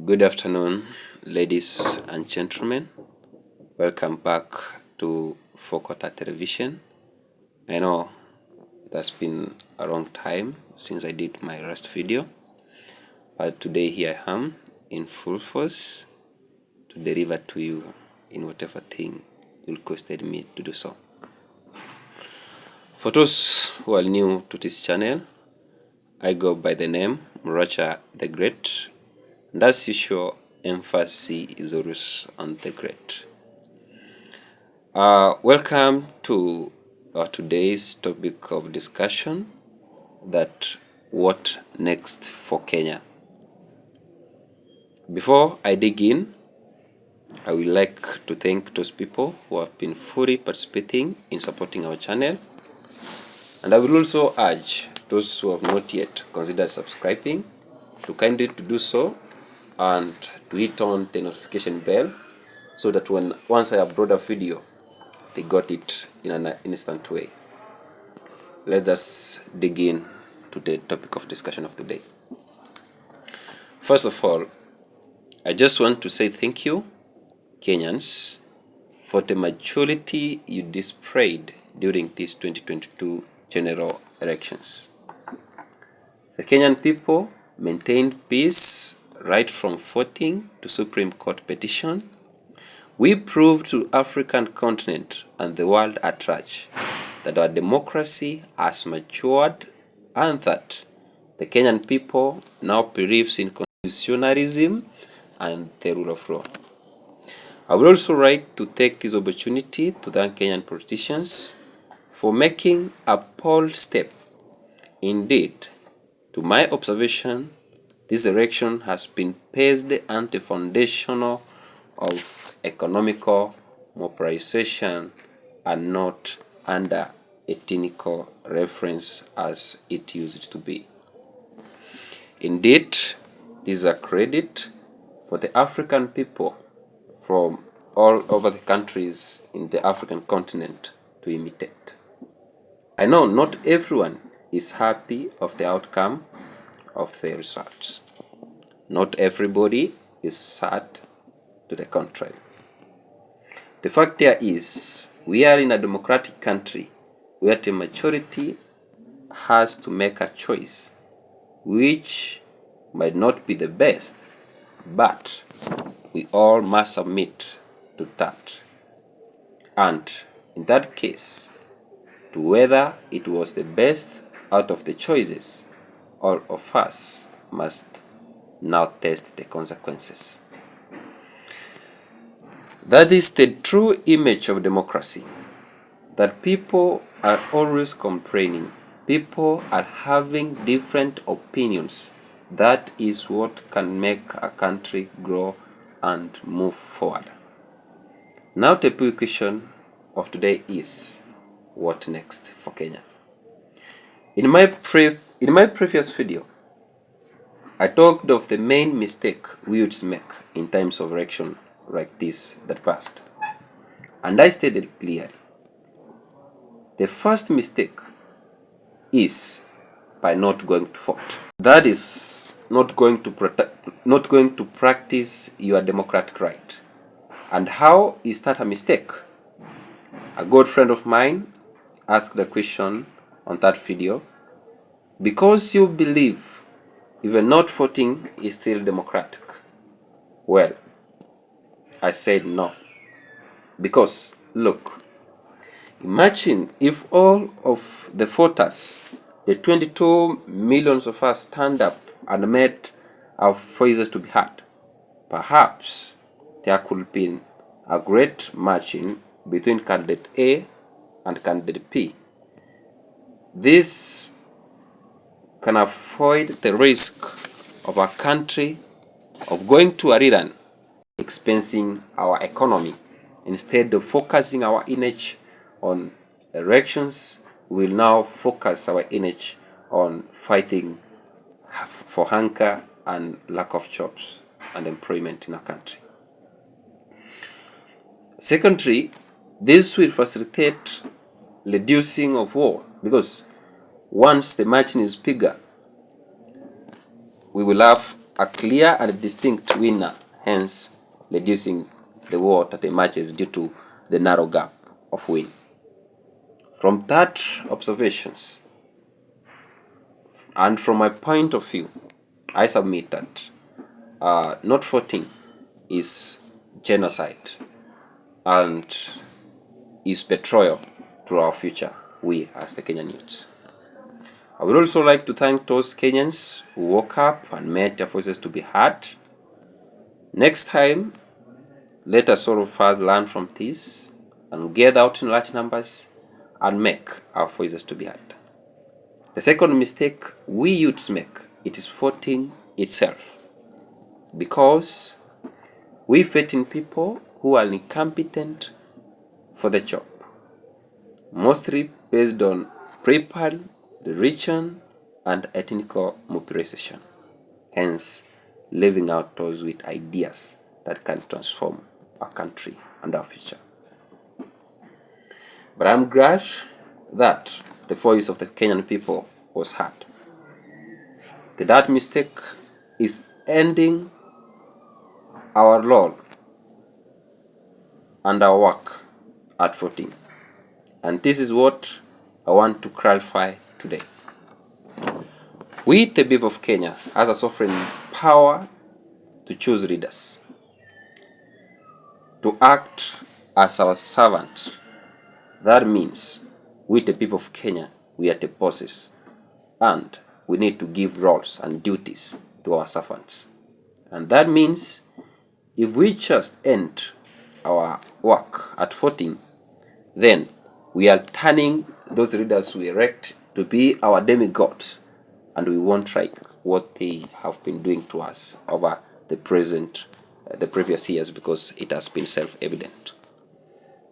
Good afternoon, ladies and gentlemen. Welcome back to Fokota Television. I know it has been a long time since I did my last video, but today here I am in full force to deliver to you in whatever thing you requested me to do so. For those who are new to this channel, I go by the name Muracha the Great, and as usual, emphasis is always on the great. Welcome to today's topic of discussion, that what next for Kenya. Before I dig in, I would like to thank those people who have been fully participating in supporting our channel, and I will also urge those who have not yet considered subscribing to kindly to do so and to hit on the notification bell so that once I upload a video, they got it in an instant way. Let's just dig in to the topic of discussion of today. First of all, I just want to say thank you, Kenyans, for the maturity you displayed during these 2022 general elections. The Kenyan people maintained peace right from voting to Supreme Court petition. We proved to African continent and the world at large that our democracy has matured and that the Kenyan people now believes in constitutionalism and the rule of law. I would also like to take this opportunity to thank Kenyan politicians for making a bold step. Indeed, to my observation, this election has been based on the foundational of economical mobilization and not under ethnical reference as it used to be. Indeed, this is a credit for the African people from all over the countries in the African continent to imitate. I know not everyone is happy of the outcome of the results. Not everybody is sad to the contrary. The fact there is, we are in a democratic country where the majority has to make a choice which might not be the best, but we all must submit to that. And in that case, to whether it was the best out of the choices, all of us must now test the consequences. That is the true image of democracy, that people are always complaining, people are having different opinions. That is what can make a country grow and move forward. Now the big question of today is, what next for Kenya? In my previous video, I talked of the main mistake we would make in times of election like this that passed. And I stated clearly, the first mistake is by not going to vote. That is not going to practice your democratic right. And how is that a mistake? A good friend of mine asked the question on that video, because you believe even not voting is still democratic. Well, I said no. Because, look, imagine if all of the voters, the 22 millions of us, stand up and made our voices to be heard. Perhaps there could be a great margin between candidate A and candidate P. This can avoid the risk of a country of going to a rerun, expensing our economy. Instead of focusing our energy on elections, we will now focus our energy on fighting for hunger and lack of jobs and employment in our country. Secondly, this will facilitate reducing of war, because once the margin is bigger, we will have a clear and distinct winner, hence reducing the war that emerges due to the narrow gap of win. From that observations, and from my point of view, I submit that not voting is genocide and is betrayal to our future, we as the Kenyan youths. I would also like to thank those Kenyans who woke up and made their voices to be heard. Next time, let us all of us learn from this and gather out in large numbers and make our voices to be heard. The second mistake we youths make, it is voting itself, because we vote in people who are incompetent for the job, mostly based on tribal, religion, and ethnical mobilization, hence leaving out those with ideas that can transform our country and our future. But I'm glad that the voice of the Kenyan people was heard. The third mistake is ending our role and our work at voting. And this is what I want to clarify today. We, the people of Kenya, has a sovereign power to choose leaders, to act as our servant. That means we, the people of Kenya, we are the bosses, and we need to give roles and duties to our servants. And that means if we just end our work at voting, then we are turning those leaders we elect to be our demigods, and we won't like what they have been doing to us over the previous years, because it has been self-evident.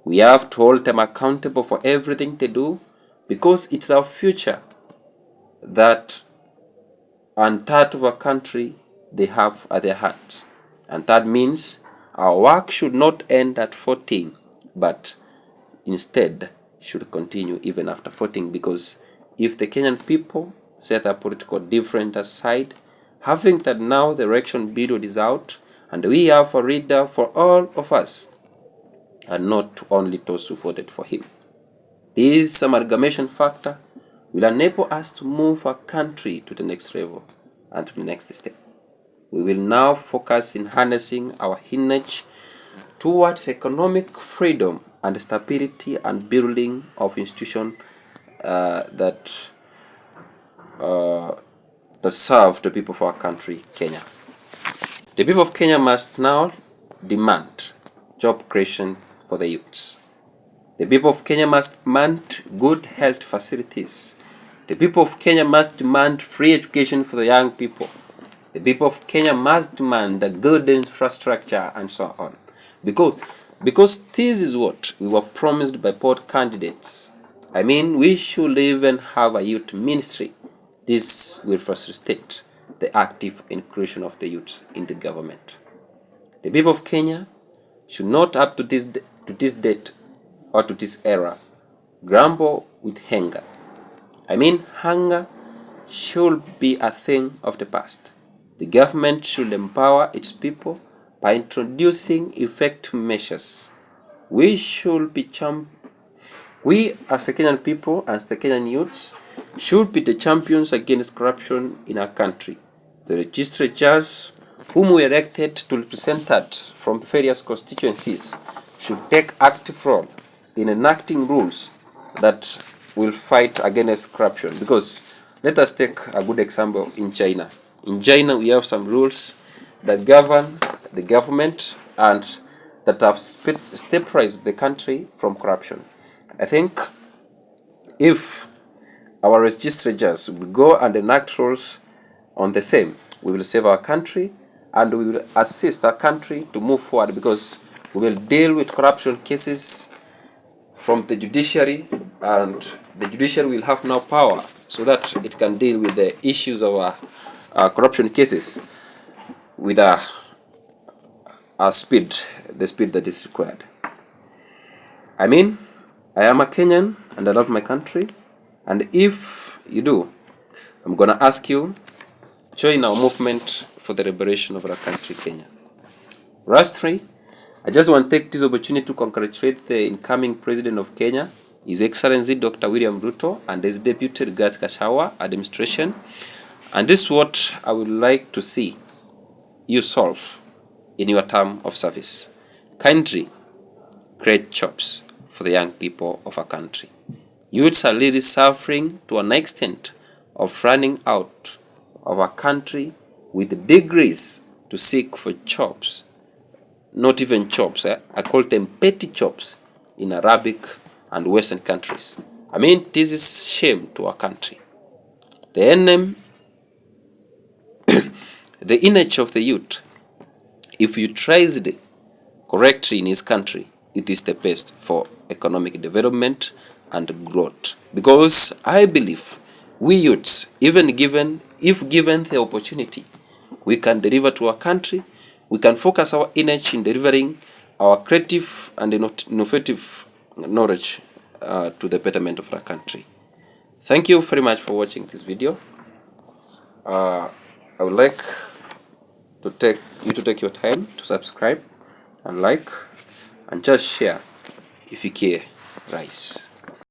We have to hold them accountable for everything they do, because it's our future that and that of our country they have at their hands. And that means our work should not end at voting, but instead should continue even after voting, because if the Kenyan people set their political difference aside, having that now the election period is out and we have a leader for all of us and not only those who voted for him, this amalgamation factor will enable us to move our country to the next level and to the next step. We will now focus in harnessing our energy towards economic freedom and stability and building of institutions that serve the people of our country, Kenya. The people of Kenya must now demand job creation for the youths. The people of Kenya must demand good health facilities. The people of Kenya must demand free education for the young people. The people of Kenya must demand a good infrastructure and so on. Because this is what we were promised by both candidates. I mean, we should even have a youth ministry. This will facilitate the active inclusion of the youth in the government. The people of Kenya should not up to this date or to this era grumble with hunger. I mean, hunger should be a thing of the past. The government should empower its people by introducing effective measures. We as the Kenyan people, as the Kenyan youths, should be the champions against corruption in our country. The legislators whom we elected to represent us from various constituencies should take active role in enacting rules that will fight against corruption. Because let us take a good example in China. In China, we have some rules that govern the government and that have stabilized the country from corruption. I think if our legislators will go and enact rules on the same, we will save our country and we will assist our country to move forward, because we will deal with corruption cases from the judiciary, and the judiciary will have now power so that it can deal with the issues of corruption cases with the speed that is required. I mean, I am a Kenyan and I love my country, and if you do, I'm gonna ask you join our movement for the liberation of our country, Kenya. Lastly, I just want to take this opportunity to congratulate the incoming President of Kenya, His Excellency Dr. William Ruto, and his Deputy Rigathi Gachagua administration. And this is what I would like to see you solve in your term of service. Kindly create jobs for the young people of our country. Youths are really suffering to an extent of running out of our country with degrees to seek for jobs. Not even jobs, I call them petty jobs in Arabic and Western countries. I mean, this is shame to our country. The image of the youth, if utilized correctly in his country, it is the best for economic development and growth. Because I believe we youths, if given the opportunity, we can deliver to our country. We can focus our energy in delivering our creative and innovative knowledge to the betterment of our country. Thank you very much for watching this video. I would like to take your time to subscribe and like and just share if you care. Rise.